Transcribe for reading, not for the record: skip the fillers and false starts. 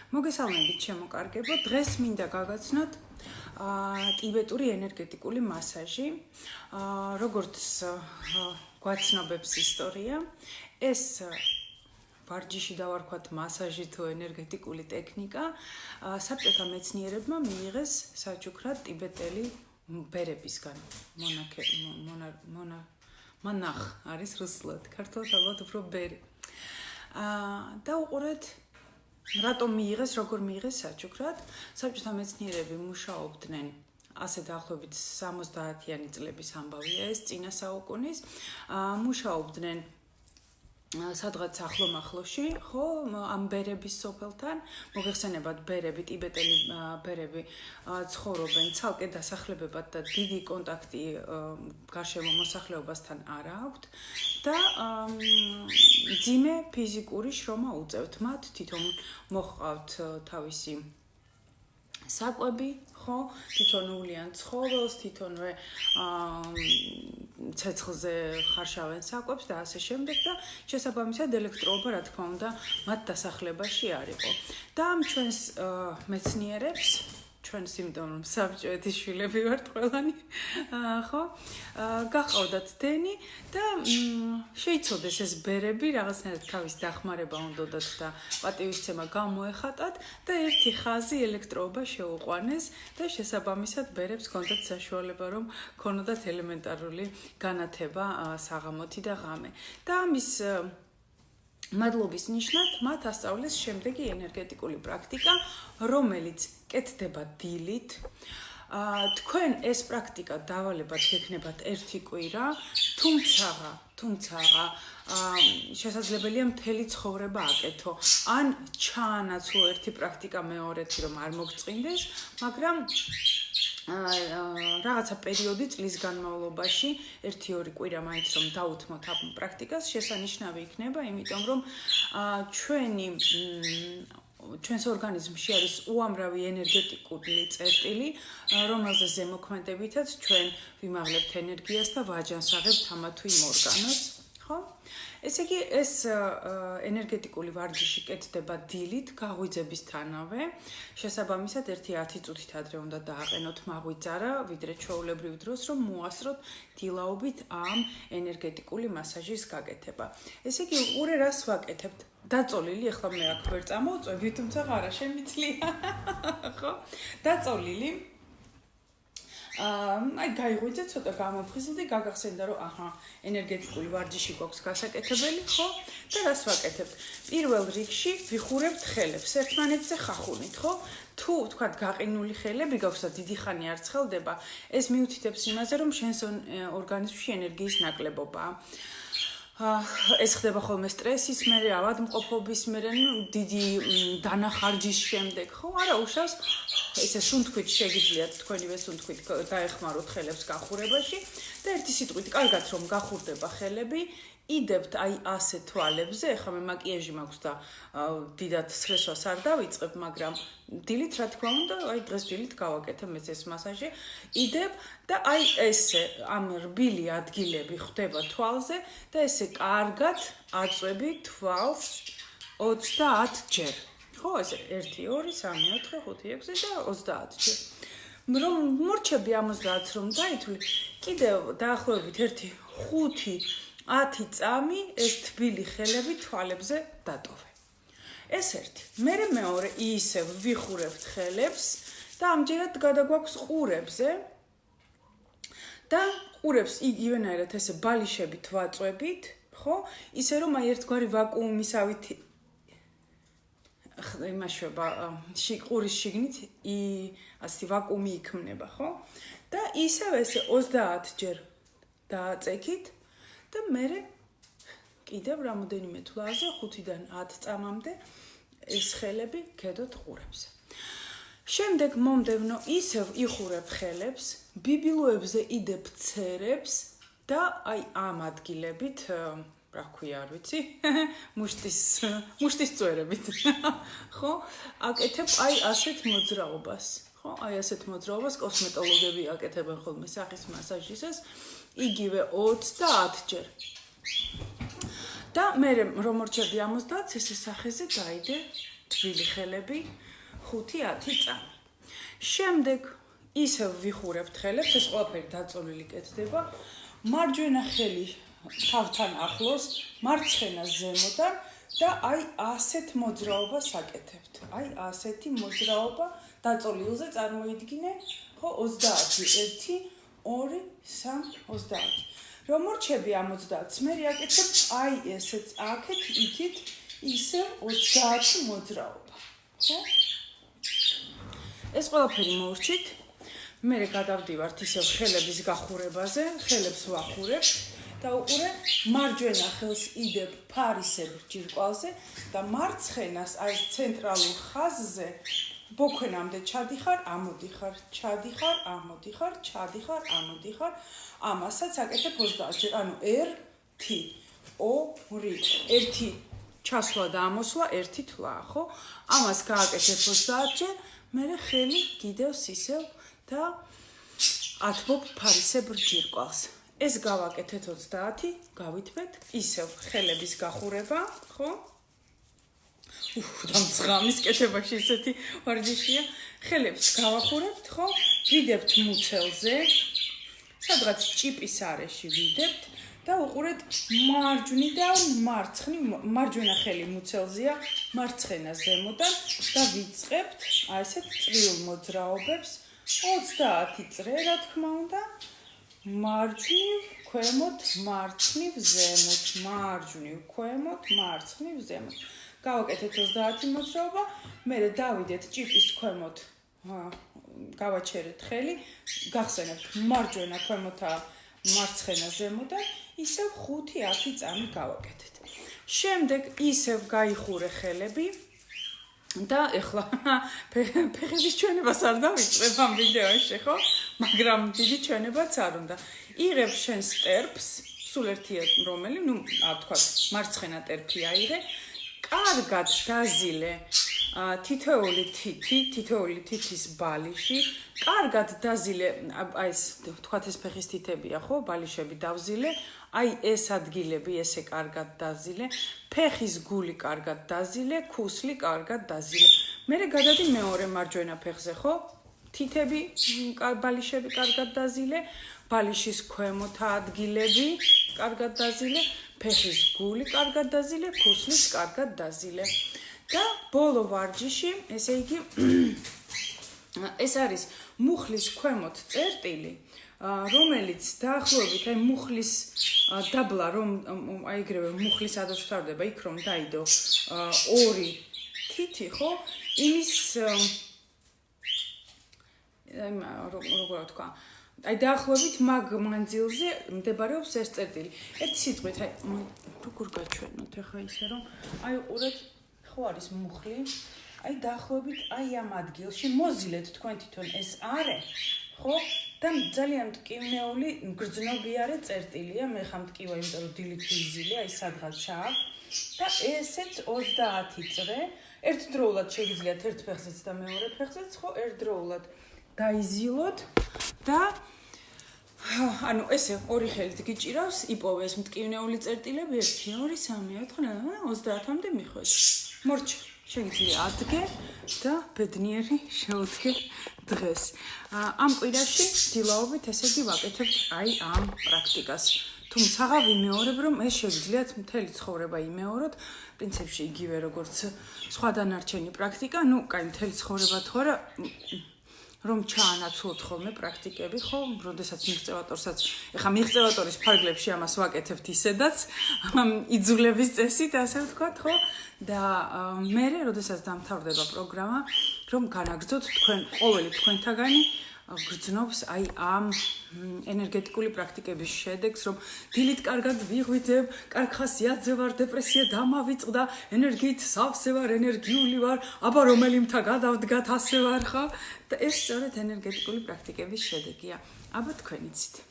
მოგესალმებით შემოკარგებო. დღეს მინდა გაგაცნოთ ტიბეტური ენერგეტიკული მასაჟი. როგორც გვაცნობებს ისტორია, ეს ვარჯიში დავარქვათ მასაჟი თუ ენერგეტიკული ტექნიკა საბჭოთა მეცნიერებმა მიიღეს საჩუქრად ტიბეტელი ბერებისგან. მონახ არის რუსულად, ქართულად ალბათ უფრო ბერი. და უყურეთ რატომ მიიღეს, როგორ მიიღეს საჩუქრად? საბჭოთა მეცნიერები მუშაობდნენ ასე დაახლოებით 70-იანი წლების ამბავია ეს წინა საუკუნის. მუშაობდნენ სადღაც ახლომახლოში, ხო, ამ ბერების სოფელთან, მოგეხსენებათ ბერები, ტიბეტელი ბერები ცხოვრობენ ცალკე დასახლებებად და დიდი კონტაქტი გარშემო მოსახლეობასთან არ აქვთ და ძიმე ფიზიკური შრომა უწევთ მათ, თვითონ მოჰყავთ თავისი საკვები, ხო, თვითონ უვლიან ცხოველს, თვითონვე ცეცხლზე ხარშავენ საკვებს და ასე შემდეგ და შესაბამისად ელექტროობა, რა თქმა უნდა, მათ დასახლებაში არ იყო. და ამ ჩვენს მეცნიერებს ჩვენს იმიტომ რომ საბჭოეთის შვილები ვართ ყველანი, ხო? გაყავდათ დენი და შეიცოდეს ეს ბერები, რაღაცნაირად თავის დახმარება უნდათ და პატივისცემა გამოეხატათ და ერთი ხაზი ელექტროობა შეუყვანეს და შესაბამისად ბერებს ჰქონდათ საშუალება რომ ქონოდათ ელემენტარული განათება საღამოთი და ღამე. და ამის მადლობის ნიშნად მათ ასწავლეს შემდეგი ენერგეტიკული პრაქტიკა, რომელიც კეთდება დილით. თქვენ ეს პრაქტიკა დავალებად გექნებათ ერთი კვირა, თუმცა შესაძლებელია მთელი ცხოვრება აკეთო. ან ჩაანაცვლო ერთი პრაქტიკა მეორეთი რომ არ მოგწყინდეს, მაგრამ რაღაცა პერიოდი წლის განმავლობაში 1-2 კვირა მაინც რომ დაუთმოთ ამ პრაქტიკას შესანიშნავი იქნება, იმიტომ რომ ჩვენს ორგანიზმში არის უამრავი ენერგეტიკული წერტილი, რომელზეც ზემოქმედებითაც ჩვენ ვიმაღლებთ ენერგიას და ვაჯანსაღებთ ამა თუ იმ ორგანოს, ხო? ესე იგი, ეს ენერგეტიკული ვარჯიში კეთდება დილით, გაღვიძებისთანავე. შესაბამისად, 1-10 წუთით ადრე უნდა დააყენოთ მაღვიძარა, ვიდრე ჩვეულებრივ დროს, რომ მოასწროთ დილაობით ამ ენერგეტიკული მასაჟის გაკეთება. ესე იგი, უყურე რას ვაკეთებთ? დაწოლილი, ახლა მე აქ ვერ წამოვწვევი, თუმცა არა შემიძლია. ხო? დაწოლილი. აი გაიღვიძე ცოტა გამოფხიზლდი, გაგახსენდა რომ ენერგეტიკული ვარჯიში გვაქვს გასაკეთებელი, ხო? და რას ვაკეთებთ? პირველ რიგში ვიხურებთ ხელებს, ერთმანეთზე ხახუნით, ხო? თუ თქვათ გაყინული ხელები გაქვს და დიდი ხანი არ ცხელდება, ეს მიუთითებს იმაზე, რომ შენს ორგანიზმში ენერგიის ნაკლებობაა. ეს ხდება ხოლმე სტრესის მერე, ავადმყოფობის მერე, დიდი დანახარჯის შემდეგ, ხო? არა უშავს ესე სუნთქვით შეგიძლიათ თქვენივე სუნთქვით დაეხმაროთ ხელებს გახურებაში და ერთი სიტყვით, კარგად რომ გახურდება ხელები, იდებთ აი ასე თვალებზე, ეხლა მე მაკიაჟი მაქვს და დიდად სრესვას არ დავიწყებ, მაგრამ დილით რა თქმა უნდა, აი დღეს დილით გავაკეთე მეც ეს მასაჟი, იდებ და აი ესე ამ რბილი ადგილები ხდება თვალზე და ესე კარგად აწვევი თვალს 30 ჯერ. ხო, ესე 1 2 3 4 5 6 და 30 ჯერ. რომ მორჩები 70-ს რომ დაითვლი, კიდევ დაახლოებით 5-10 წამი ეს თბილი ხელები თვალებზე დატოვე. ეს ერთი. მერე მეორე ისევ ვიხურებთ ხელებს და ამჯერად გადაგვაქვს ყურებზე და ყურებს იგივენაირად ესე ბალიშებით ვაწვევით, ხო? ისე რომ აი ერთგვარი ვაკუუმისავით იმაშვება ყურის შიგნით ასეთი ვაკუუმი იქმნება, ხო? და ისევ ესე 30 ჯერ დააწექით და მერე კიდევ რამოდენიმე თვლაზე 5-დან 10 წამამდე ეს ხელები გედოთ ყურებზე. შემდეგ მომდევნო ისევ იხურებ ხელებს, ბიბილოებზე იდებ ცერებს და აი ამ ადგილებით რა ქვია, არ ვიცი, მუშტის წვერებით. ხო? აკეთებ აი ასეთ მოძრაობას. ხო? აი ასეთ მოძრაობას კოსმეტოლოგები აკეთებენ ხოლმე სახის მასაჟისას, იგივე 30 ჯერ. და მე რომ მორჩები 70 ესე სახეზე დაიდე თბილი ხელები 5-10 წამი. შემდეგ ისევ ვიხურებთ ხელებს, ეს ყველაფერი დაწოლილი კეთდება. მარჯვენა ხელი თავთან ახლოს, მარცხენა ზემოდან და აი ასეთ მოძრაობას აკეთებთ. აი ასეთი მოძრაობა დაწოლილზე წარმოიდგინე, ხო 30, 1, 2, 3, 30. რომ მორჩები ამ 30-ს, მე აკეთებ აი ესეც აქეთ, იქით, ისევ 30 მოძრაობა. ხო? ეს ყველაფერი მოვრჩით. მე გადავდივართ ისევ ხელების გახურებაზე, ხელებს ვახურებ და უყურე მარჯვენა ხელს იდებ ფარისებრ ჯირკვალზე და მარცხენას აი ცენტრალურ ხაზზე ბოქვენამდე ჩადიხარ, ამოდიხარ, ჩადიხარ, ამოდიხარ, ჩადიხარ, ამოდიხარ. ამასაც აკეთებ 30 ჯერ, ანუ 1, 2, 1 ჩასვლა და ამოსვლა, 1 თვლა, ხო? ამას გააკეთებ 30 ჯერ, მერე ხელი გიდევს ისევ და ათბობ ფარისებრ ჯირკვალს. ეს გავაკეთეთ 30, გავითმეთ, ისევ ხელების გახურება, ხო? დამძღამის კეთებაში ისეთი ვარჯიშია. ხელებს გავახურებთ, ხო? ვიდებთ მუცელზე, სადღაც ჭიპის არეში ვიდებთ და უყურეთ მარჯვნიდან მარჯვენა ხელი მუცელზეა, მარცხენა ზემოდან და ვიწყებთ აი ესეთ წრიულ მოძრაობებს 30 წრე, რა თქმა უნდა. მარჯვნივ, ქვემოთ, მარცხნივ, ზემოთ, მარჯვნივ, ქვემოთ, მარცხნივ, ზემოთ. გავაკეთეთ 30 მოძრაობა, მერე დავიდეთ ჭიპის ქვემოთ, გავაჩერეთ ხელი, გახსენებთ მარჯვენა ქვემოთა, მარცხენა ზემოდან, ისევ 5-10 წამი გავაკეთეთ. შემდეგ ისევ გაიხურე ხელები და ეხლა ფეხების ჩვენებას არ დავიწყებ ამ ვიდეოში, ხო? მაგრამ დიდი ჩვენებაც არ უნდა. იღებ შენ სტერფს, სულ ერთია რომელი, თქვათ, მარცხენა ტერფი აიღე, კარგად დაზილე თითოეული თითის ბალიში, კარგად დაზილე, აი ეს თქვათ ეს ფეხის თითებია, ხო? ბალიშები დავზილე, აი ეს ადგილები ესე კარგად დაზილე, ფეხის გული კარგად დაზილე, ქუსლი კარგად დაზილე. მერე გადადი მეორე მარჯვენა ფეხზე, ხო? თითები, ბალიშები კარგად დაზილე, ბალიშის ქვემოთა ადგილები კარგად დაზილე, ფეხის გული კარგად დაზილე, ქუსლის კარგად დაზილე. და ბოლო ვარჯიში, ესე იგი, ეს არის მუხლის ქვემოთ წერტილი, რომელიც დაახლოებით აი მუხლის დაბლა, რომ აი ეგრევე მუხლის ადოს ვთავდება იქ რომ დაიდო 2 თითი, ხო? იმის როგორ ვთქვა, აი დაახლოებით მაგ მანძილზე მდებარეობს ეს წერტილი. ერთი სიტყვით, აი როგორ გაჩვენოთ ახლა ისე რომ აი უყურეთ, ხო არის მუხლი, აი დაახლოებით აი ამ ადგილში მოზილეთ თქვენ თვითონ ეს არე, ხო? და ძალიან მტკივნეული, გრძნობიარე წერტილია, მე ხა მტკივა, იმიტომ რომ დილით ვიზილე, აი სადღაცა აქვს და ესეც 30 წრე, ერთდროულად შეგიძლიათ ერთ ფეხზეც და მეორე ფეხზეც, ხო, ერთდროულად დაიზილოთ და ანუ ესე ორი ხელით გიჭირავს, იპოვე ეს მტკივნეული წერტილები 1, 2, 3, 4, 30-მდე მიხვეჭ. მორჩ, შეგიძლია ადგე და ბედნიერი შეუდგე დღეს. ამ კვირაში დილაობით ესე იგი ვაკეთებთ აი ამ პრაქტიკას. თუმცა ვიმეორებ, რომ ეს შეგიძლიათ მთელი ცხოვრება იმეოროთ, პრინციპში იგივე როგორც სხვა დანარჩენი პრაქტიკა, ну, კაი, მთელი ცხოვრება თუ არა რომ ჩაანაცვლოთ ხოლმე პრაქტიკები, ხო? როდესაც მიღწევატორსაც, ეხა მიღწევატორის ფარგლებში ამას ვაკეთებთ ისედაც, იძულების წესით, ასე ვთქვათ, ხო? და მერე, როდესაც დამთავრდება პროგრამა, რომ განაგრძოთ თქვენ ყოველი თქვენთაგანი გრძნობს აი ამ ენერგეტიკული პრაქტიკების შედეგს, რომ დილით კარგად ვიღვიძებ, კარგ ხასიათზე ვარ, დეპრესია დამავიწყდა, ენერგიით სავსე ვარ, ენერგიული ვარ, აბა რომელი მთა გადავდგათ, ასე ვარ, ხო? და ეს სწორედ ენერგეტიკული პრაქტიკების შედეგია. აბა თქვენ იცით.